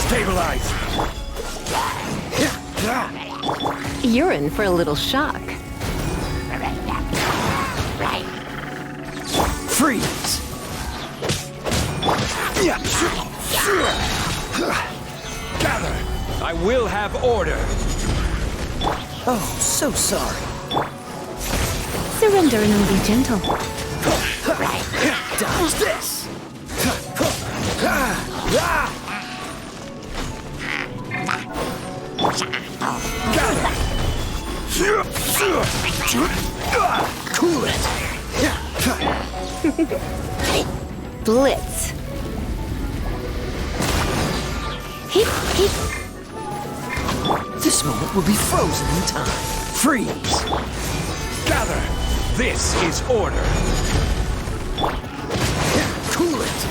Stabilize! You're in for a little shock. Freeze! Gather! I will have order! Oh, so sorry. Surrender and be gentle. Dodge this! Cool it! Blitz. Heap, heap. This moment will be frozen in time. Freeze! Gather! This is order! Cool it!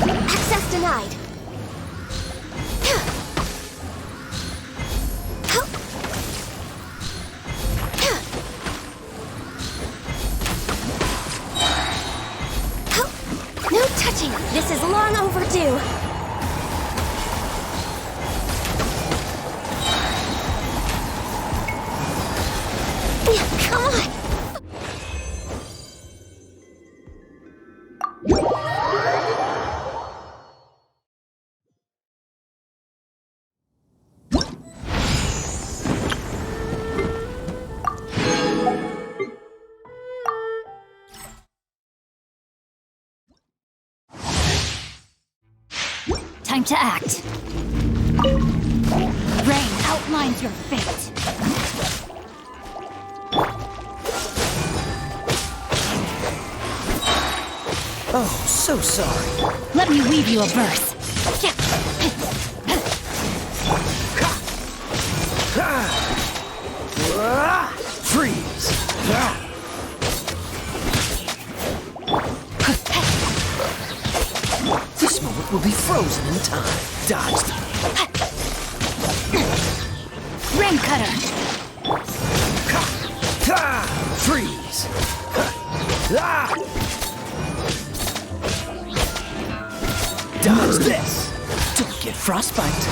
Access denied. No touching. This is long overdue. Come on. Time to act. Rain outlines your fate. Oh, so sorry. Let me weave you a verse. Freeze! This moment will be frozen in time. Dodge them. Rain cutter. Freeze! Dodge this! Don't get frostbite.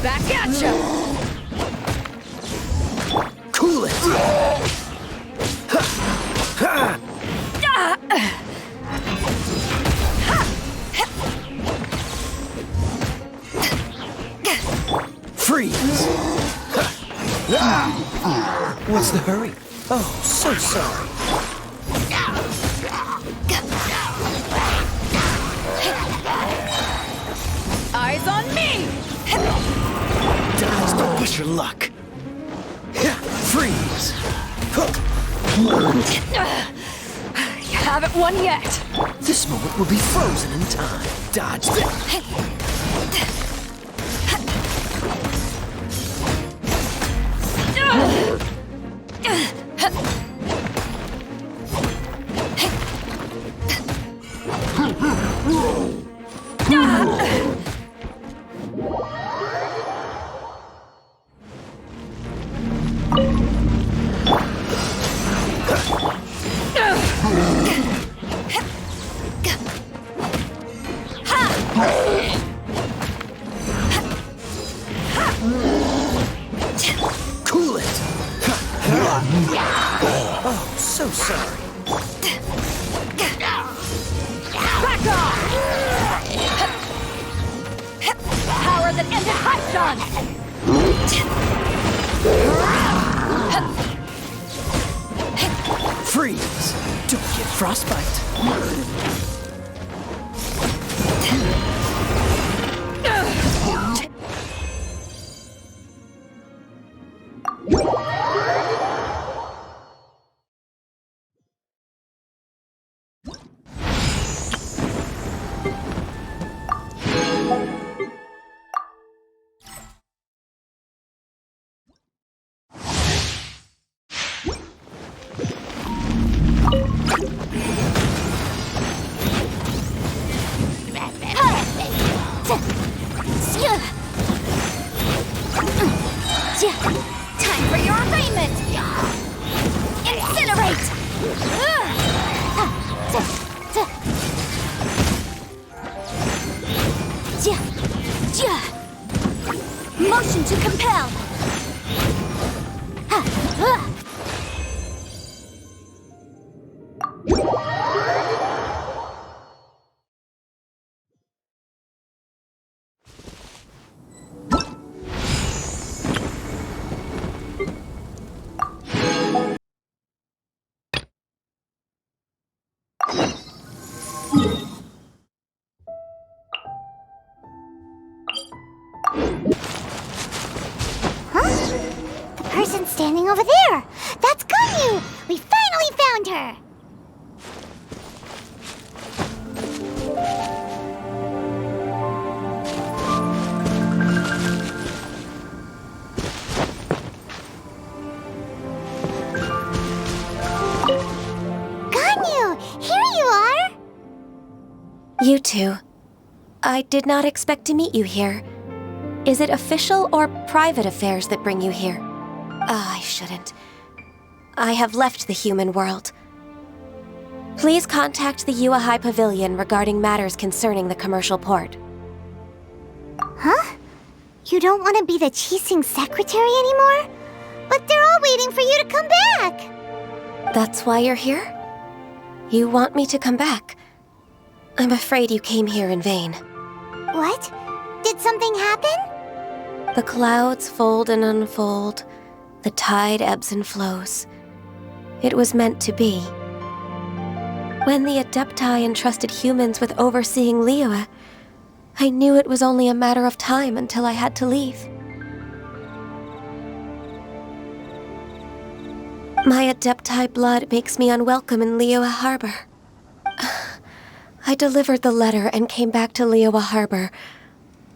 Back at ya! Cool it! Freeze! What's the hurry? Oh, so sorry. Eyes on me! Dodge, don't push your luck. Freeze! You haven't won yet. This moment will be frozen in time. Dodge this. frostbite. Time for your arraignment! Incinerate! Motion to compel! The person standing over there! That's Ganyu! We finally found her! Ganyu! Here you are! You two. I did not expect to meet you here. Is it official or private affairs that bring you here? I shouldn't. I have left the human world. Please contact the Yua High Pavilion regarding matters concerning the commercial port. Huh? You don't want to be the Qixing secretary anymore? But they're all waiting for you to come back! That's why you're here? You want me to come back? I'm afraid you came here in vain. What? Did something happen? The clouds fold and unfold. The tide ebbs and flows. It was meant to be. When the Adepti entrusted humans with overseeing Liyue, I knew it was only a matter of time until I had to leave. My Adepti blood makes me unwelcome in Liyue Harbor. I delivered the letter and came back to Liyue Harbor,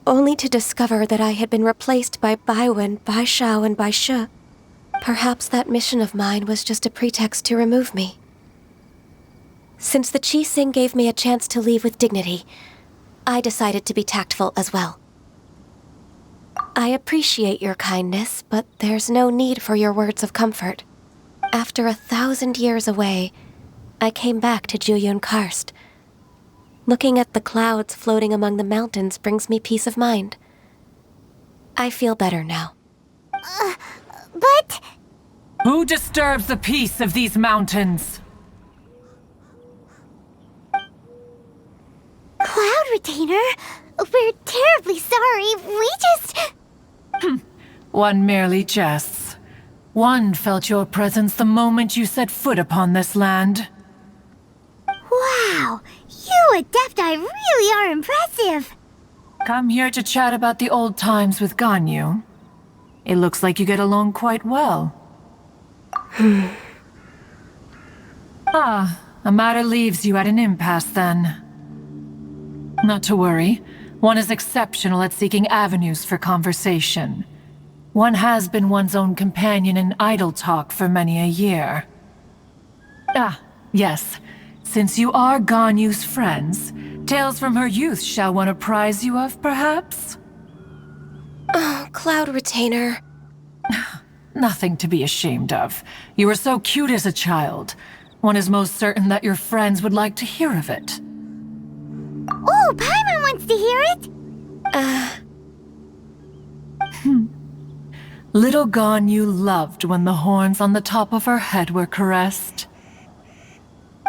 only to discover that I had been replaced by Baiwen, Baishao, and Baishu. Perhaps that mission of mine was just a pretext to remove me. Since the Qixing gave me a chance to leave with dignity, I decided to be tactful as well. I appreciate your kindness, but there's no need for your words of comfort. After 1,000 years away, I came back to Juyun Karst. Looking at the clouds floating among the mountains brings me peace of mind. I feel better now. But... Who disturbs the peace of these mountains? Cloud Retainer, we're terribly sorry. We just... One merely jests. One felt your presence the moment you set foot upon this land. Wow, you Adepti really are impressive. Come here to chat about the old times with Ganyu. It looks like you get along quite well. A matter leaves you at an impasse then. Not to worry. One is exceptional at seeking avenues for conversation. One has been one's own companion in idle talk for many a year. Yes. Since you are Ganyu's friends, tales from her youth shall one apprise you of, perhaps? Oh, Cloud Retainer. Nothing to be ashamed of. You were so cute as a child. One is most certain that your friends would like to hear of it. Oh, Paimon wants to hear it! Little Ganyu loved when the horns on the top of her head were caressed.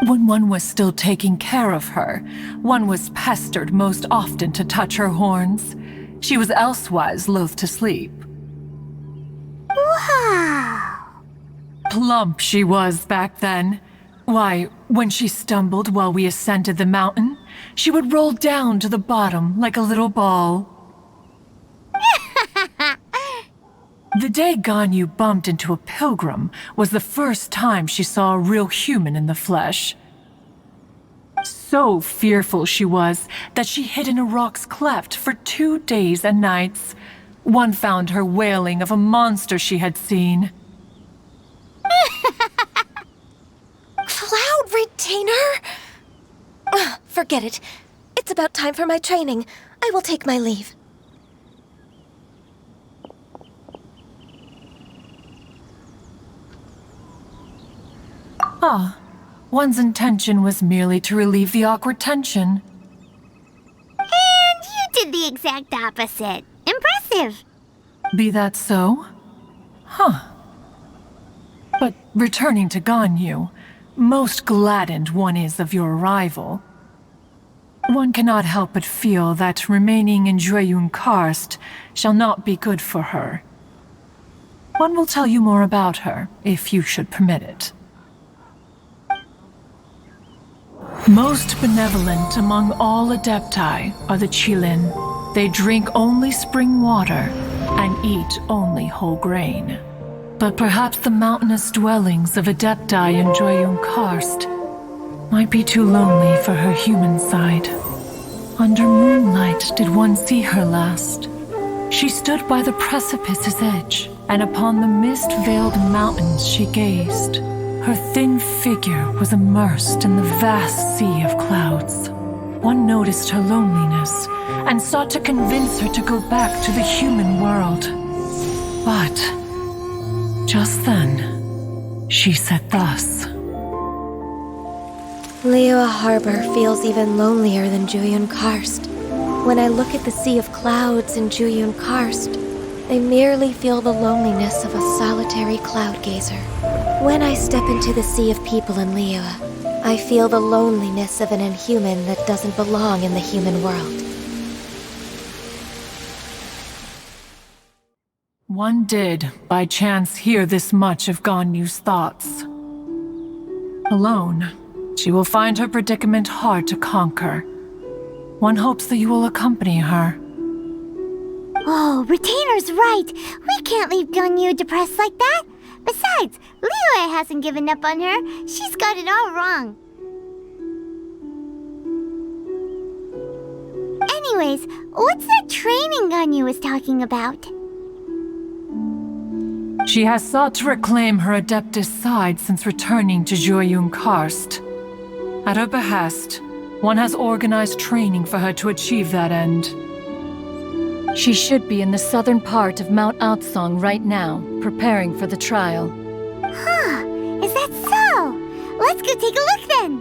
When one was still taking care of her, one was pestered most often to touch her horns. She was elsewise loath to sleep. Wow! Plump she was back then. Why, When she stumbled while we ascended the mountain, she would roll down to the bottom like a little ball. The day Ganyu bumped into a pilgrim was the first time she saw a real human in the flesh. So fearful she was that she hid in a rock's cleft for 2 days and nights. One found her wailing of a monster she had seen. Cloud Retainer? Forget it. It's about time for my training. I will take my leave. Ah, one's intention was merely to relieve the awkward tension. And you did the exact opposite. Impressive. Be that so? Huh. But returning to Ganyu, most gladdened one is of your arrival. One cannot help but feel that remaining in Jueyun Karst shall not be good for her. One will tell you more about her, if you should permit it. Most benevolent among all Adepti are the Qilin. They drink only spring water and eat only whole grain. But perhaps the mountainous dwellings of Adepti in Jueyun Karst might be too lonely for her human side. Under moonlight did one see her last. She stood by the precipice's edge, and upon the mist-veiled mountains she gazed. Her thin figure was immersed in the vast sea of clouds. One noticed her loneliness and sought to convince her to go back to the human world. But just then, she said thus. Liyue Harbor feels even lonelier than Jueyun Karst. When I look at the sea of clouds in Jueyun Karst, I merely feel the loneliness of a solitary cloud gazer. When I step into the sea of people in Liyue, I feel the loneliness of an inhuman that doesn't belong in the human world. One did, by chance, hear this much of Ganyu's thoughts. Alone, she will find her predicament hard to conquer. One hopes that you will accompany her. Oh, Retainer's right. We can't leave Ganyu depressed like that. Besides, Liyue hasn't given up on her. She's got it all wrong. Anyways, what's that training Ganyu was talking about? She has sought to reclaim her Adeptus side since returning to Jueyun Karst. At her behest, one has organized training for her to achieve that end. She should be in the southern part of Mount Aotsong right now, preparing for the trial. Huh, is that so? Let's go take a look then.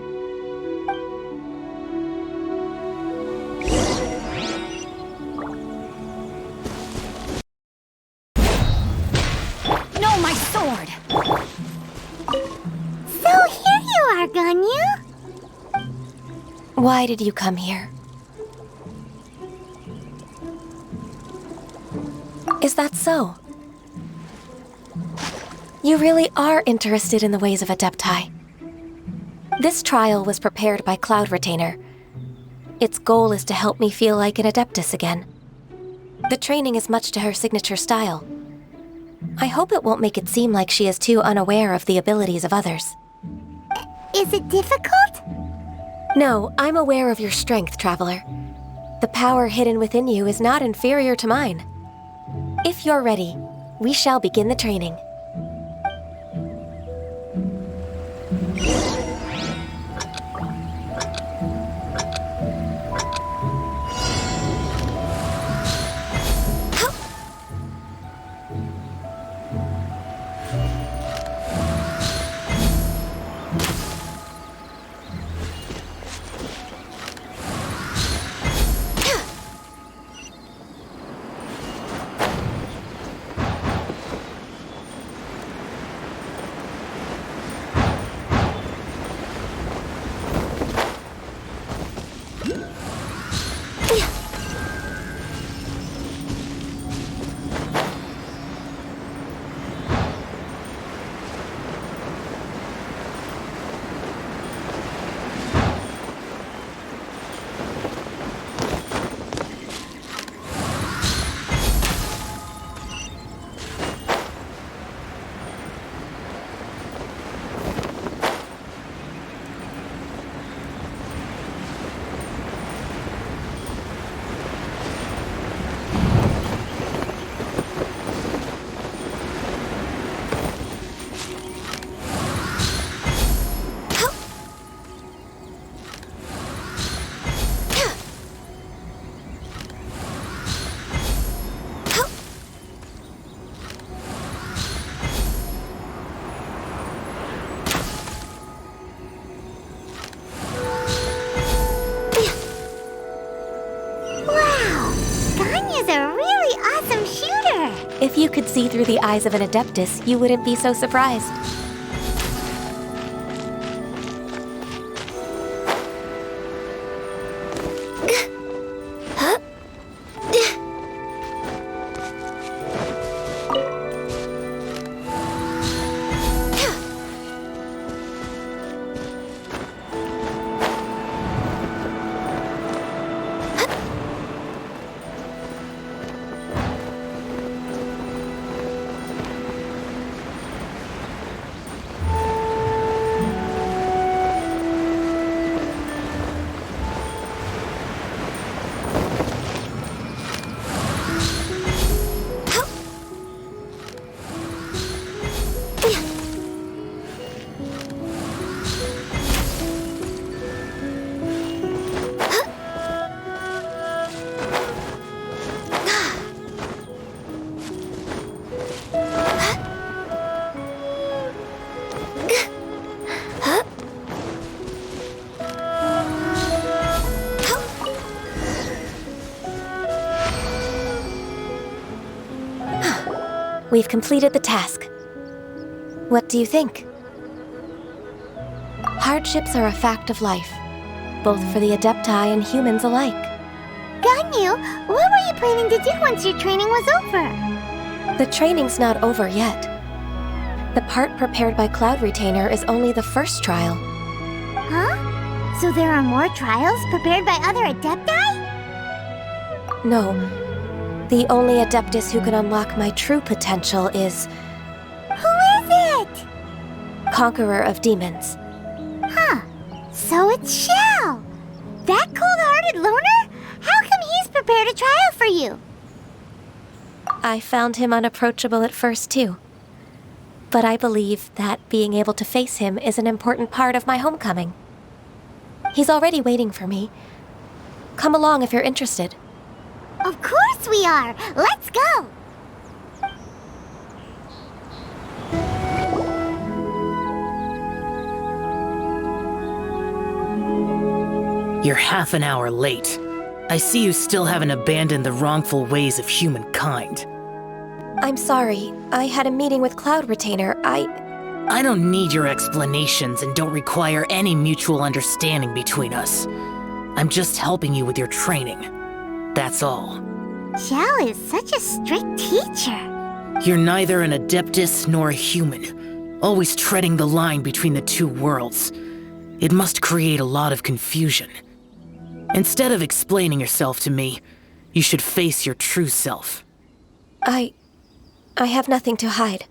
No, my sword! So here you are, Ganyu. Why did you come here? Is that so? You really are interested in the ways of Adepti. This trial was prepared by Cloud Retainer. Its goal is to help me feel like an Adeptus again. The training is much to her signature style. I hope it won't make it seem like she is too unaware of the abilities of others. Is it difficult? No, I'm aware of your strength, Traveler. The power hidden within you is not inferior to mine. If you're ready, we shall begin the training. If you could see through the eyes of an Adeptus, you wouldn't be so surprised. We've completed the task. What do you think? Hardships are a fact of life, both for the Adepti and humans alike. Ganyu, what were you planning to do once your training was over? The training's not over yet. The part prepared by Cloud Retainer is only the first trial. Huh? So there are more trials prepared by other Adepti? No. The only Adeptus who can unlock my true potential is Who is it? Conqueror of Demons. Huh. So it's Shao. That cold-hearted loner? How come he's prepared a trial for you? I found him unapproachable at first, too. But I believe that being able to face him is an important part of my homecoming. He's already waiting for me. Come along if you're interested. Of course we are! Let's go! You're half an hour late. I see you still haven't abandoned the wrongful ways of humankind. I'm sorry. I had a meeting with Cloud Retainer. I don't need your explanations and don't require any mutual understanding between us. I'm just helping you with your training. That's all. Xiao is such a strict teacher. You're neither an Adeptus nor a human, always treading the line between the two worlds. It must create a lot of confusion. Instead of explaining yourself to me, you should face your true self. I have nothing to hide.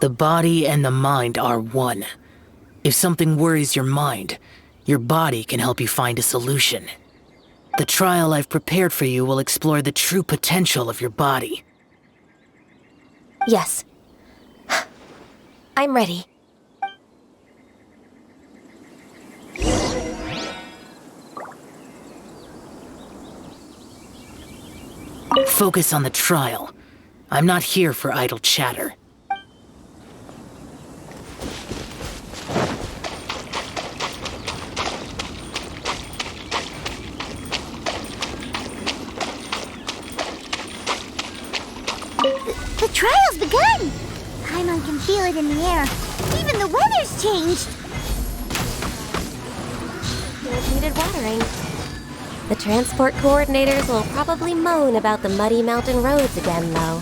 The body and the mind are one. If something worries your mind, your body can help you find a solution. The trial I've prepared for you will explore the true potential of your body. Yes. I'm ready. Focus on the trial. I'm not here for idle chatter. The trial's begun! Paimon can feel it in the air. Even the weather's changed. It needed watering. The transport coordinators will probably moan about the muddy mountain roads again, though.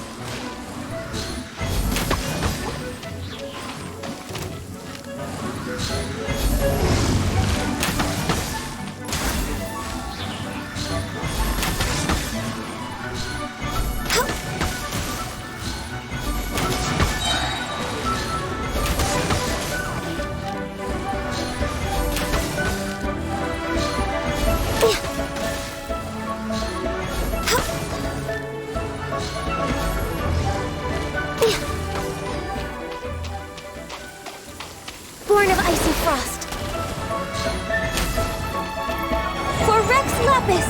Born of ice and frost. For Rex Lapis!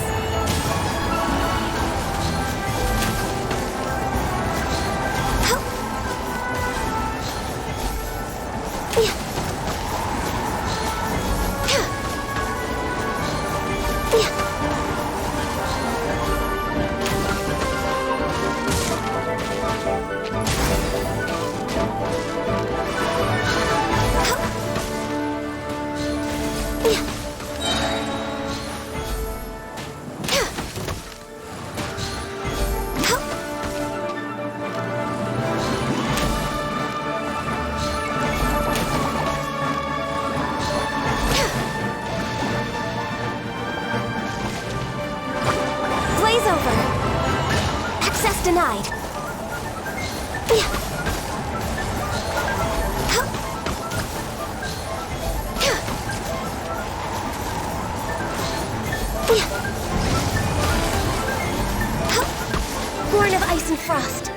denied. Born of ice and frost.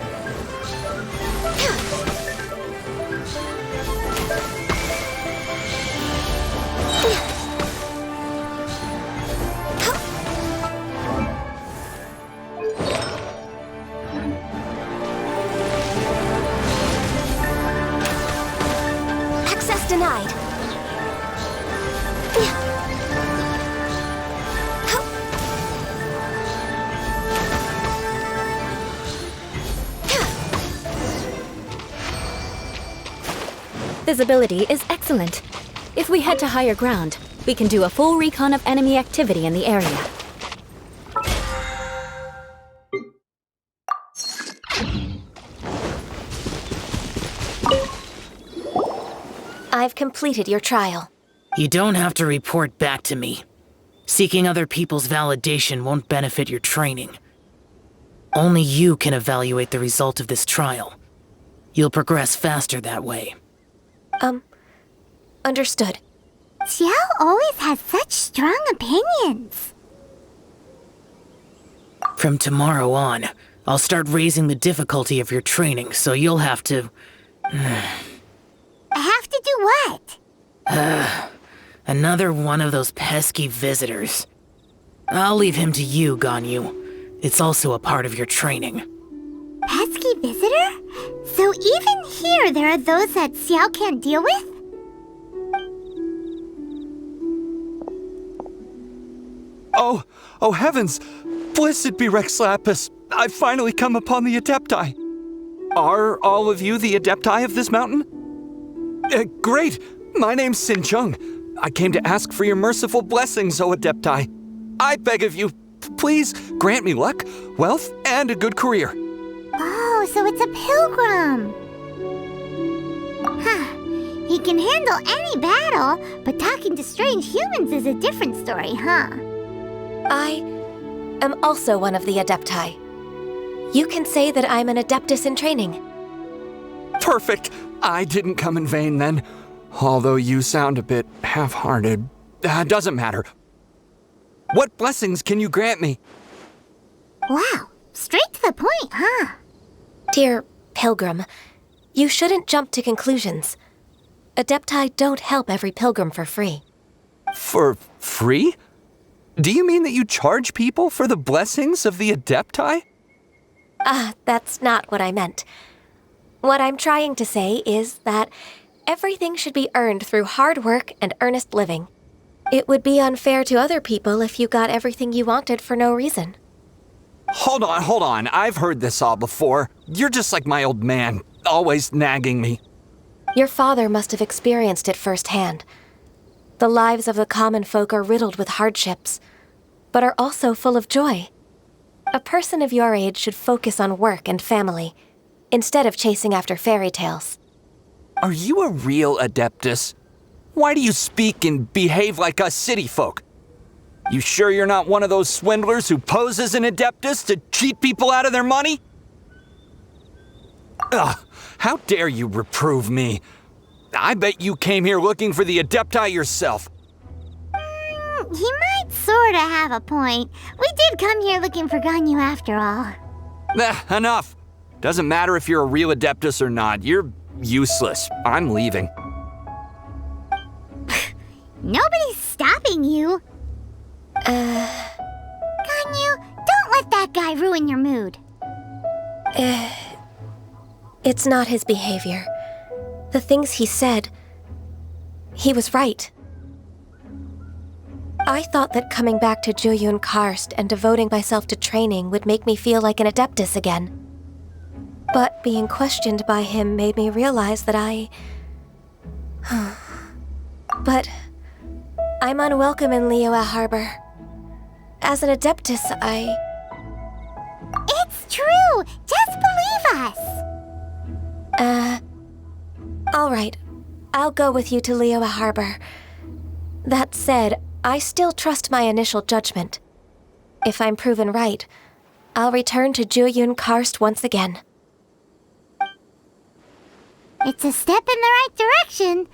Access denied. Visibility is excellent. If we head to higher ground, we can do a full recon of enemy activity in the area. I've completed your trial. You don't have to report back to me. Seeking other people's validation won't benefit your training. Only you can evaluate the result of this trial. You'll progress faster that way. Understood. Xiao always has such strong opinions. From tomorrow on, I'll start raising the difficulty of your training, so you'll have to... I have to do what? Another one of those pesky visitors. I'll leave him to you, Ganyu. It's also a part of your training. Pesky visitor? So even here there are those that Xiao can't deal with? Oh heavens! Blessed be Rex Lapis! I've finally come upon the Adepti. Are all of you the Adepti of this mountain? Great! My name's Sin Chung. I came to ask for your merciful blessings, O Adepti. I beg of you, please grant me luck, wealth, and a good career. Oh, so it's a pilgrim. Huh. He can handle any battle, but talking to strange humans is a different story, huh? I am also one of the Adepti. You can say that I'm an Adeptus in training. Perfect! I didn't come in vain then. Although you sound a bit half-hearted. Doesn't matter. What blessings can you grant me? Wow, straight to the point, huh? Dear Pilgrim, you shouldn't jump to conclusions. Adepti don't help every pilgrim for free. For free? Do you mean that you charge people for the blessings of the Adepti? That's not what I meant. What I'm trying to say is that everything should be earned through hard work and earnest living. It would be unfair to other people if you got everything you wanted for no reason. Hold on. I've heard this all before. You're just like my old man, always nagging me. Your father must have experienced it firsthand. The lives of the common folk are riddled with hardships, but are also full of joy. A person of your age should focus on work and family, instead of chasing after fairy tales. Are you a real Adeptus? Why do you speak and behave like us city folk? You sure you're not one of those swindlers who pose as an Adeptus to cheat people out of their money? Ugh, how dare you reprove me? I bet you came here looking for the Adepti yourself. He might sorta have a point. We did come here looking for Ganyu after all. Enough. Doesn't matter if you're a real Adeptus or not. You're useless. I'm leaving. Nobody's stopping you. Ganyu, don't let that guy ruin your mood. It's not his behavior. The things he said, he was right. I thought that coming back to Juyun Karst and devoting myself to training would make me feel like an Adeptus again. But being questioned by him made me realize that But I'm unwelcome in Liyue Harbor. As an Adeptus, It's true! Just believe us! All right. I'll go with you to Liyue Harbor. That said, I still trust my initial judgment. If I'm proven right, I'll return to Jueyun Karst once again. It's a step in the right direction.